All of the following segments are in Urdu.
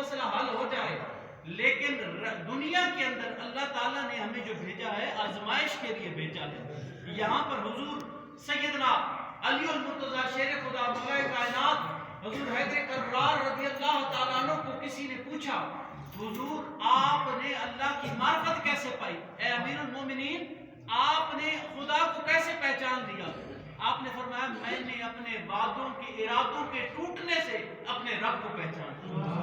مسئلہ حل ہو جائے. لیکن دنیا کے اندر اللہ تعالیٰ نے ہمیں جو بھیجا ہے آزمائش کے لیے بھیجا ہے. یہاں پر حضور سیدنا علی المرتضیٰ شیر خدا مولا کائنات حضور حیدر کرار رضی اللہ تعالیٰ عنہ کو کسی نے پوچھا حضور آپ نے اللہ کی معرفت کیسے پائی؟ اے امیر المومنین آپ نے خدا کو کیسے پہچان لیا؟ آپ نے فرمایا میں نے اپنے وعدوں کے ارادوں کے ٹوٹنے سے اپنے رب کو پہچان لیا.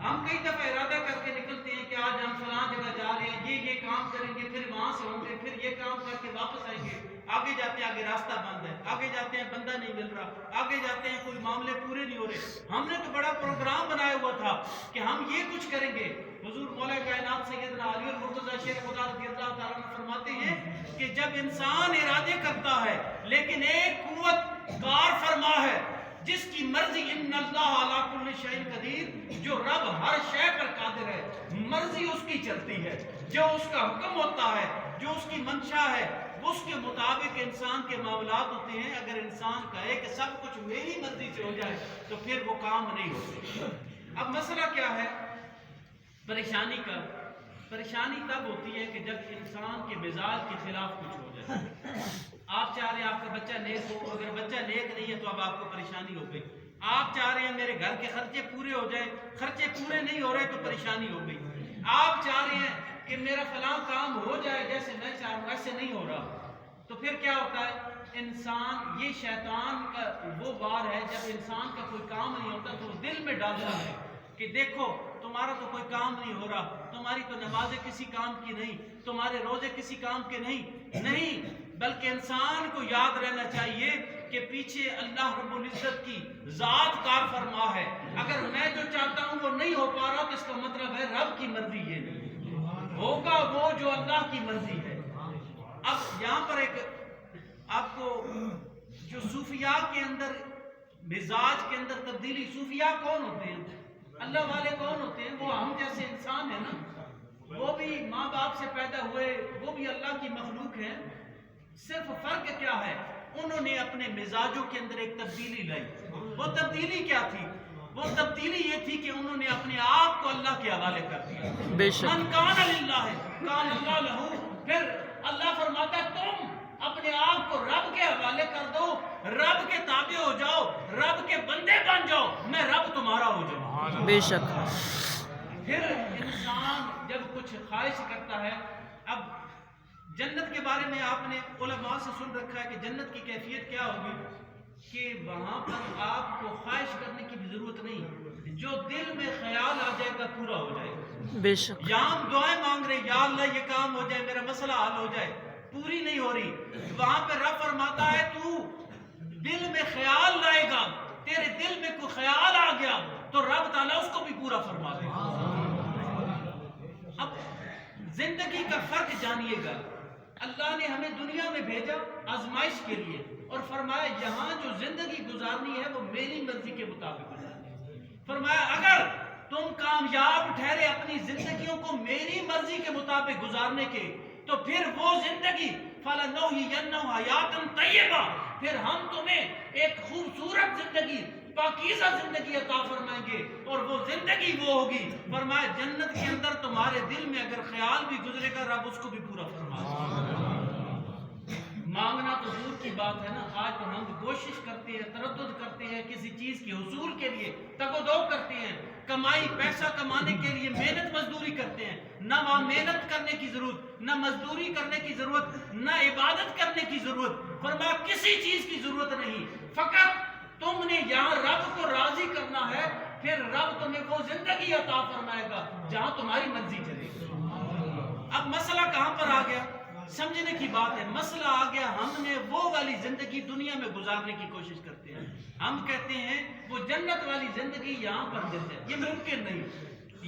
ہم کئی دفعہ ارادہ کر کے نکلتے ہیں کہ آج ہم فلاں جگہ جا رہے ہیں, یہ کام کریں گے, پھر وہاں سے ہوں گے, پھر یہ کام کر کے واپس آئیں گے. آگے جاتے ہیں آگے راستہ بند ہے, آگے جاتے ہیں بندہ نہیں مل رہا, آگے جاتے ہیں کوئی معاملے پورے نہیں ہو رہے. ہم نے تو بڑا پروگرام بنایا ہوا تھا کہ ہم یہ کچھ کریں گے. حضور مولا کائنات سیدنا علی المرتضیٰ شیر خدا رضی اللہ تعالیٰ عنہ فرماتے ہیں کہ جب انسان ارادے کرتا ہے لیکن ایک قوت کار فرما ہے جس کی مرضی, ان اللہ علی کل شیء قدیر, جو رب ہر شے پر قادر ہے, مرضی اس کی چلتی ہے, جو اس کا حکم ہوتا ہے, جو اس کی منشا ہے اس کے مطابق انسان کے معاملات ہوتے ہیں. اگر انسان کہے کہ سب کچھ میری مرضی سے ہو جائے تو پھر وہ کام نہیں ہوتے. اب مسئلہ کیا ہے پریشانی کا؟ پریشانی تب ہوتی ہے کہ جب انسان کے مزاج کے خلاف کچھ ہو جائے. آپ چاہ رہے ہیں آپ کا بچہ نیک ہو, اگر بچہ نیک نہیں ہے تو اب آپ کو پریشانی ہو گئی. آپ چاہ رہے ہیں میرے گھر کے خرچے پورے ہو جائیں, خرچے پورے نہیں ہو رہے تو پریشانی ہو گئی. آپ چاہ رہے ہیں کہ میرا فلاں کام ہو جائے جیسے میں چاہوں ایسے نہیں ہو رہا, تو پھر کیا ہوتا ہے؟ انسان, یہ شیطان کا وہ وار ہے جب انسان کا کوئی کام نہیں ہوتا تو وہ دل میں ڈالتا ہے کہ دیکھو تمہارا تو کوئی کام نہیں ہو رہا, تمہاری تو نمازیں کسی کام کی نہیں, تمہارے روزے کسی کام کے نہیں. بلکہ انسان کو یاد رہنا چاہیے کہ پیچھے اللہ رب العزت کی ذات کار فرما ہے. اگر میں جو چاہتا ہوں وہ نہیں ہو پا رہا تو اس کا مطلب ہے رب کی مرضی یہ نہیں ہوگا, وہ جو اللہ کی مرضی ہے. اب یہاں پر ایک آپ کو جو صوفیاء کے اندر مزاج کے اندر تبدیلی, صوفیاء کون ہوتے ہیں؟ اللہ والے کون ہوتے ہیں؟ وہ ہم جیسے انسان ہیں نا, وہ بھی ماں باپ سے پیدا ہوئے, وہ بھی اللہ کی مخلوق ہیں. صرف فرق کیا ہے؟ انہوں نے اپنے مزاجوں کے اندر ایک تبدیلی لائی. وہ تبدیلی کیا تھی؟ وہ تبدیلی یہ تھی کہ انہوں نے اپنے آپ کو اللہ کے حوالے کر دیا. من کان للہ کان اللہ لہو. پھر اللہ فرماتا ہے تم اپنے آپ کو رب کے حوالے کر دو, رب کے تابع ہو جاؤ, رب کے بندے بن جاؤ, میں رب تمہارا ہو جاؤں. بے شک. پھر انسان جب کچھ خواہش کرتا ہے, اب جنت کے بارے میں آپ نے علماء سے سن رکھا ہے کہ جنت کی کیفیت کیا ہوگی کہ وہاں پر آپ کو خواہش کرنے کی بھی ضرورت نہیں, جو دل میں خیال آ جائے گا پورا ہو جائے گا. بے شک. یہاں ہم دعائیں مانگ رہے ہیں یا اللہ یہ کام ہو جائے, میرا مسئلہ حل ہو جائے, پوری نہیں ہو رہی. وہاں پہ رب فرماتا ہے تو دل میں خیال لائے گا, تیرے دل میں کوئی خیال آ گیا تو رب تعالیٰ اس کو بھی پورا فرما دے گا. اب زندگی کا فرق جانیے گا. اللہ نے ہمیں دنیا میں بھیجا آزمائش کے لیے اور فرمایا یہاں جو زندگی گزارنی ہے وہ میری مرضی کے مطابق گزارنی ہے. فرمایا اگر تم کامیاب ٹھہرے اپنی زندگیوں کو میری مرضی کے مطابق گزارنے کے تو پھر وہ زندگی فَلَنُحْيِيَنَّهُ حَيَاتًا طَيِّبَةً, پھر ہم تمہیں ایک خوبصورت زندگی, پاکیزہ زندگی عطا فرمائیں گے. اور وہ زندگی وہ ہوگی فرمایا جنت کے اندر تمہارے دل میں اگر خیال بھی گزرے گا رب اس کو بھی پورا فرما دے. مانگنا تو دور کی بات ہے نا, آج تو ہم کوشش کرتے ہیں, تردد کرتے ہیں کسی چیز کے حصول کے لیے, تگ و دو کرتے ہیں, کمائی پیسہ کمانے کے لیے محنت مزدوری کرتے ہیں. نہ وہاں محنت کرنے کی ضرورت, نہ مزدوری کرنے کی ضرورت, نہ عبادت کرنے کی ضرورت. فرمایا کسی چیز کی ضرورت نہیں, فقط تم نے یہاں رب کو راضی کرنا ہے, پھر رب تمہیں وہ زندگی عطا فرمائے گا جہاں تمہاری مرضی چلے گی. اب مسئلہ کہاں پر آ گیا؟ سمجھنے کی بات ہے. مسئلہ آ گیا ہم نے وہ والی زندگی دنیا میں گزارنے کی کوشش کرتے ہیں. ہم کہتے ہیں وہ جنت والی زندگی یہاں پر مل جائے, یہ ممکن نہیں,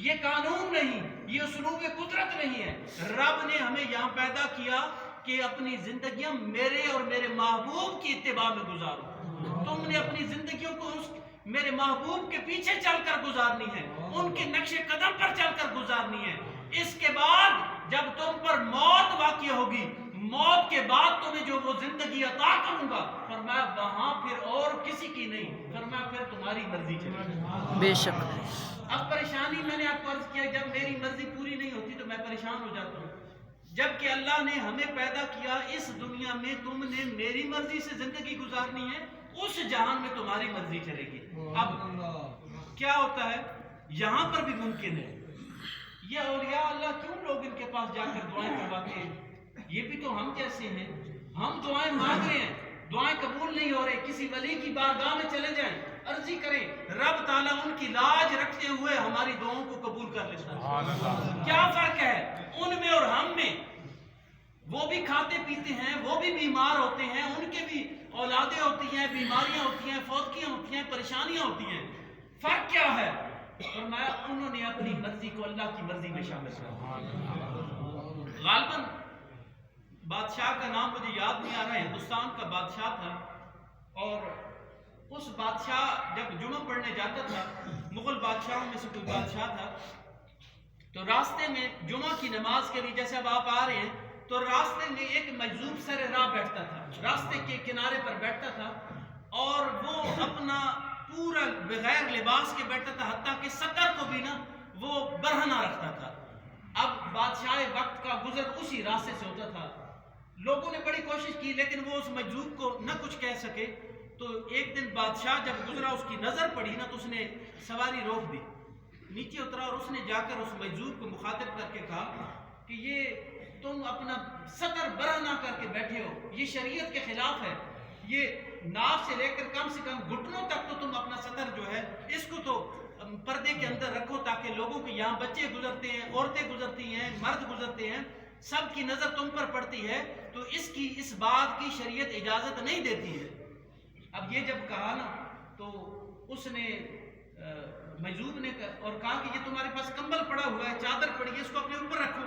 یہ قانون نہیں, یہ اسلوب قدرت نہیں ہے. رب نے ہمیں یہاں پیدا کیا کہ اپنی زندگیاں میرے اور میرے محبوب کی اتباع میں گزارو. تم نے اپنی زندگیوں کو میرے محبوب کے پیچھے چل کر گزارنی ہے, ان کے نقش قدم پر چل کر گزارنی ہے. اس کے بعد جب تم پر موت واقع ہوگی, موت کے بعد تمہیں جو وہ زندگی عطا کروں گا, فرمایا وہاں پھر اور کسی کی نہیں, فرمایا پھر تمہاری مرضی چلے. بے شک. اب پریشانی آپ کو عرض کیا جب میری مرضی پوری نہیں ہوتی تو میں پریشان ہو جاتا ہوں، جبکہ اللہ نے ہمیں پیدا کیا اس دنیا میں، تم نے میری مرضی سے زندگی گزارنی ہے، اس جہان میں تمہاری مرضی چلے گی۔ اب کیا ہوتا ہے یہاں پر بھی ممکن ہے یہ اولیاء اللہ کیوں لوگ ان کے پاس جا کر دعائیں کرواتے ہیں؟ یہ بھی تو ہم جیسے ہیں، ہم دعائیں مانگ رہے ہیں، دعائیں قبول نہیں ہو رہے، کسی ولی کی بارگاہ میں چلے جائیں، عرضی کریں، رب تعالیٰ ان کی لاج رکھتے ہوئے ہماری دعاؤں کو قبول کر لیتا ہے۔ کیا فرق ہے ان میں اور ہم میں؟ وہ بھی کھاتے پیتے ہیں، وہ بھی بیمار ہوتے ہیں، ان کے بھی اولادیں ہوتی ہیں، بیماریاں ہوتی ہیں، فوتگیاں ہوتی ہیں، پریشانیاں ہوتی ہیں، فرق کیا ہے؟ فرمایا انہوں نے اپنی مرضی کو اللہ کی مرضی میں شامل کیا۔ غالباً بادشاہ کا نام مجھے یاد نہیں آ رہا ہے، ہندوستان کا بادشاہ تھا، اور اس بادشاہ جب جمعہ پڑھنے جاتا تھا، مغل بادشاہوں میں سے کوئی بادشاہ تھا، تو راستے میں جمعہ کی نماز کے لیے جیسے اب آپ آ رہے ہیں تو راستے میں ایک مجذوب سر راہ بیٹھتا تھا، راستے کے کنارے پر بیٹھتا تھا، اور وہ اپنا پورا بغیر لباس کے بیٹھتا تھا، حتیٰ کہ سطر کو بھی نا وہ برہنہ رکھتا تھا۔ اب بادشاہ وقت کا گزر اسی راستے سے ہوتا تھا، لوگوں نے بڑی کوشش کی لیکن وہ اس مجذوب کو نہ کچھ کہہ سکے، تو ایک دن بادشاہ جب گزرا اس کی نظر پڑی نا تو اس نے سواری روک دی، نیچے اترا اور اس نے جا کر اس مجذوب کو مخاطب کر کے کہا کہ یہ تم اپنا سطر برہنہ کر کے بیٹھے ہو، یہ شریعت کے خلاف ہے، یہ ناف سے لے کر کم سے کم گھٹنوں تک تو تم اپنا سطر جو ہے اس کو تو پردے کے اندر رکھو، تاکہ لوگوں کے یہاں بچے گزرتے ہیں، عورتیں گزرتی ہیں، مرد گزرتے ہیں، سب کی نظر تم پر پڑتی ہے، تو اس بات کی شریعت اجازت نہیں دیتی ہے۔ اب یہ جب کہا نا تو اس نے مجذوب نے اور کہا کہ یہ تمہارے پاس کمبل پڑا ہوا ہے، چادر پڑی ہے، اس کو اپنے اوپر رکھو،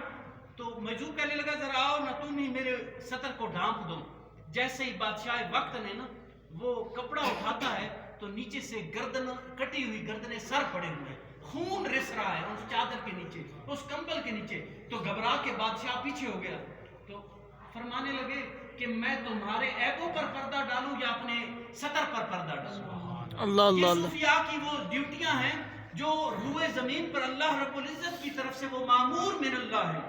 تو مجذوب کہنے لگا ذرا آؤ نا تم ہی میرے سطر کو ڈھانپ دو۔ جیسے ہی بادشاہ وقت نے نا وہ کپڑا اٹھاتا ہے تو نیچے سے گردن کٹی ہوئی گردنیں سر پڑے ہوئے، خون رس رہا ہے اس چادر کے نیچے، اس کمبل کے نیچے، تو گھبرا کے بادشاہ پیچھے ہو گیا، تو فرمانے لگے کہ میں تمہارے عیبوں پر پردہ ڈالوں یا اپنے سطر پر پردہ ڈالوں؟ یہ صوفیاء کی وہ ڈیوٹیاں ہیں جو روئے زمین پر اللہ رب العزت کی طرف سے وہ معمور من اللہ ہے۔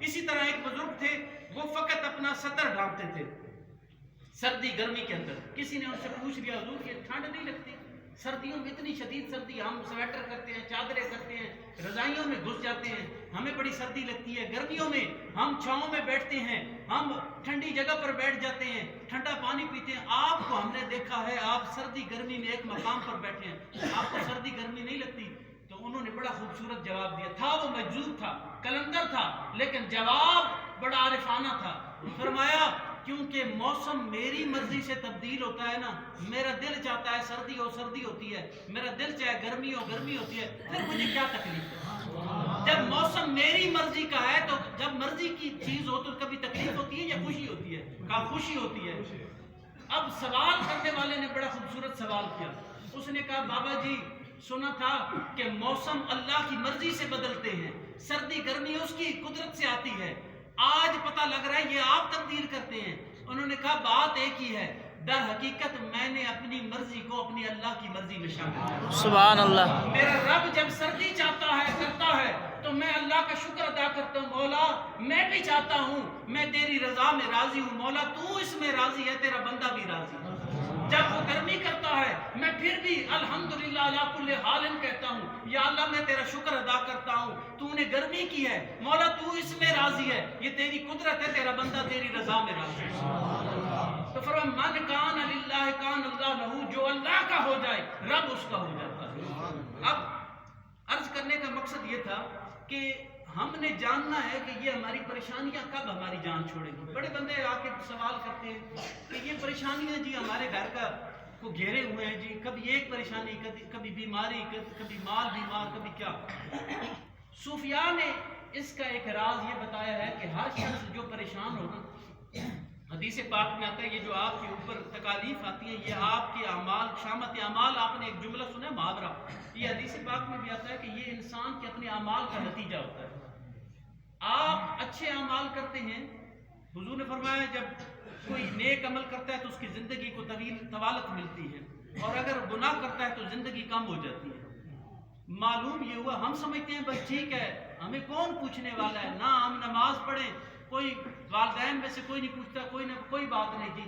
اسی طرح ایک بزرگ تھے، وہ فقط اپنا سطر ڈھانپتے تھے سردی گرمی کے اندر۔ کسی نے ان سے پوچھ لیا حضور یہ ٹھنڈ نہیں لگتی؟ سردیوں میں اتنی شدید سردی، ہم سویٹر کرتے ہیں، چادریں کرتے ہیں، رضائیوں میں گھس جاتے ہیں، ہمیں بڑی سردی لگتی ہے، گرمیوں میں ہم چھاؤں میں بیٹھتے ہیں، ہم ٹھنڈی جگہ پر بیٹھ جاتے ہیں، ٹھنڈا پانی پیتے ہیں، آپ کو ہم نے دیکھا ہے آپ سردی گرمی میں ایک مقام پر بیٹھے ہیں، آپ کو سردی گرمی نہیں لگتی؟ تو انہوں نے بڑا خوبصورت جواب دیا تھا، وہ مجذوب تھا، کلندر تھا، لیکن جواب بڑا عارفانہ تھا۔ فرمایا کیونکہ موسم میری مرضی سے تبدیل ہوتا ہے نا، میرا دل چاہتا ہے سردی ہو سردی ہوتی ہے، میرا دل چاہے گرمی ہو گرمی ہوتی ہے، پھر مجھے کیا تکلیف ہے؟ جب موسم میری مرضی کا ہے تو جب مرضی کی چیز ہو تو کبھی تکلیف ہوتی ہے یا خوشی ہوتی ہے؟ کہا خوشی ہوتی ہے۔ اب سوال کرنے والے نے بڑا خوبصورت سوال کیا، اس نے کہا بابا جی سنا تھا کہ موسم اللہ کی مرضی سے بدلتے ہیں، سردی گرمی اس کی قدرت سے آتی ہے، آج پتہ لگ رہا ہے یہ آپ تبدیل کرتے ہیں۔ انہوں نے کہا بات ایک ہی ہے، در حقیقت میں نے اپنی مرضی کو اپنی اللہ کی مرضی میں شامل کیا۔ سبحان اللہ۔ میرا رب جب سردی چاہتا ہے کرتا ہے تو میں اللہ کا شکر ادا کرتا ہوں، مولا میں بھی چاہتا ہوں، میں تیری رضا میں راضی ہوں، مولا تو اس میں راضی ہے، تیرا بندہ بھی راضی ہے۔ جب وہ گرمی کرتا ہے میں پھر بھی الحمدللہ علی کل حال کہتا ہوں، یا اللہ میں تیرا شکر ادا کرتا ہوں، تو نے گرمی کی ہے، مولا تو اس میں راضی ہے، یہ تیری قدرت ہے، تیرا بندہ تیری رضا میں راضی ہے۔ تو فرمایا من کان للہ کان اللہ لہو، جو اللہ کا ہو جائے رب اس کا ہو جاتا ہے۔ اب عرض کرنے کا مقصد یہ تھا کہ ہم نے جاننا ہے کہ یہ ہماری پریشانیاں کب ہماری جان چھوڑیں گی۔ بڑے بندے آ کے سوال کرتے ہیں کہ یہ پریشانیاں جی ہمارے گھر کا کو گھیرے ہوئے ہیں جی، کبھی ایک پریشانی، کبھی بیماری، کبھی مال بیمار، کبھی کیا۔ صوفیاء نے اس کا ایک راز یہ بتایا ہے کہ ہر شخص جو پریشان ہو نا، حدیث پاک میں آتا ہے یہ جو آپ کے اوپر تکالیف آتی ہیں یہ آپ کے اعمال، شامت اعمال، آپ نے ایک جملہ سنا ہے محاورہ، یہ حدیث پاک میں بھی آتا ہے کہ یہ انسان کے اپنے اعمال کا نتیجہ ہوتا ہے۔ آپ اچھے اعمال کرتے ہیں، حضور نے فرمایا جب کوئی نیک عمل کرتا ہے تو اس کی زندگی کو طوالت ملتی ہے، اور اگر گناہ کرتا ہے تو زندگی کم ہو جاتی ہے۔ معلوم یہ ہوا ہم سمجھتے ہیں بس ٹھیک ہے ہمیں کون پوچھنے والا ہے، نہ ہم نماز پڑھیں کوئی والدین میں سے کوئی نہیں پوچھتا، کوئی بات نہیں جی،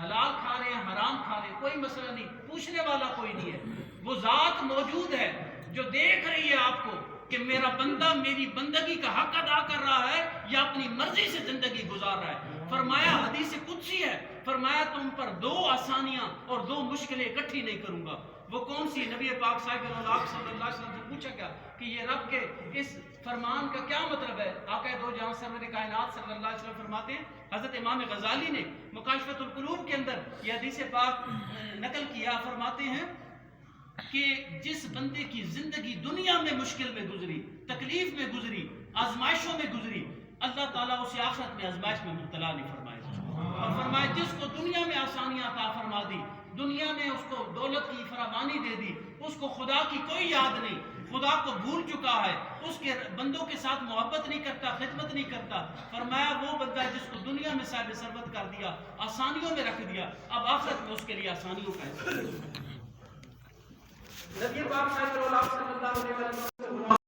حلال کھا رہے ہیں حرام کھا رہے ہیں کوئی مسئلہ نہیں، پوچھنے والا کوئی نہیں ہے۔ وہ ذات موجود ہے جو دیکھ رہی ہے آپ کو کہ میرا بندہ میری بندگی کا حق ادا کر رہا ہے یا اپنی مرضی سے زندگی گزار رہا ہے۔ فرمایا حدیث قدسی ہے، فرمایا تم پر 2 آسانیاں اور 2 مشکلیں اکٹھی نہیں کروں گا۔ وہ کون سی؟ نبی پاک صلی اللہ علیہ وسلم سے پوچھا گیا کہ یہ رب کے اس فرمان کا کیا مطلب ہے؟ آقا دو جہاں سرور کائنات صلی اللہ علیہ وسلم فرماتے ہیں، حضرت امام غزالی نے مکاشفۃ القلوب کے اندر یہ حدیث پاک نقل کیا، فرماتے ہیں کہ جس بندے کی زندگی دنیا میں مشکل میں گزری، تکلیف میں گزری، آزمائشوں میں گزری، اللہ تعالیٰ اسے آخرت میں آزمائش میں مبتلا نہیں فرمائے گا۔ اور فرمائے جس کو دنیا میں آسانیاں عطا فرما دی، دنیا میں اس کو دولت کی فراوانی دے دی، اس کو خدا کی کوئی یاد نہیں، خدا کو بھول چکا ہے، اس کے بندوں کے ساتھ محبت نہیں کرتا، خدمت نہیں کرتا، فرمایا وہ بندہ جس کو دنیا میں صاحب ثروت کر دیا، آسانیوں میں رکھ دیا، اب آخرت میں اس کے لیے آسانیوں کا ہے۔ نبی پاک صلی اللہ علیہ وسلم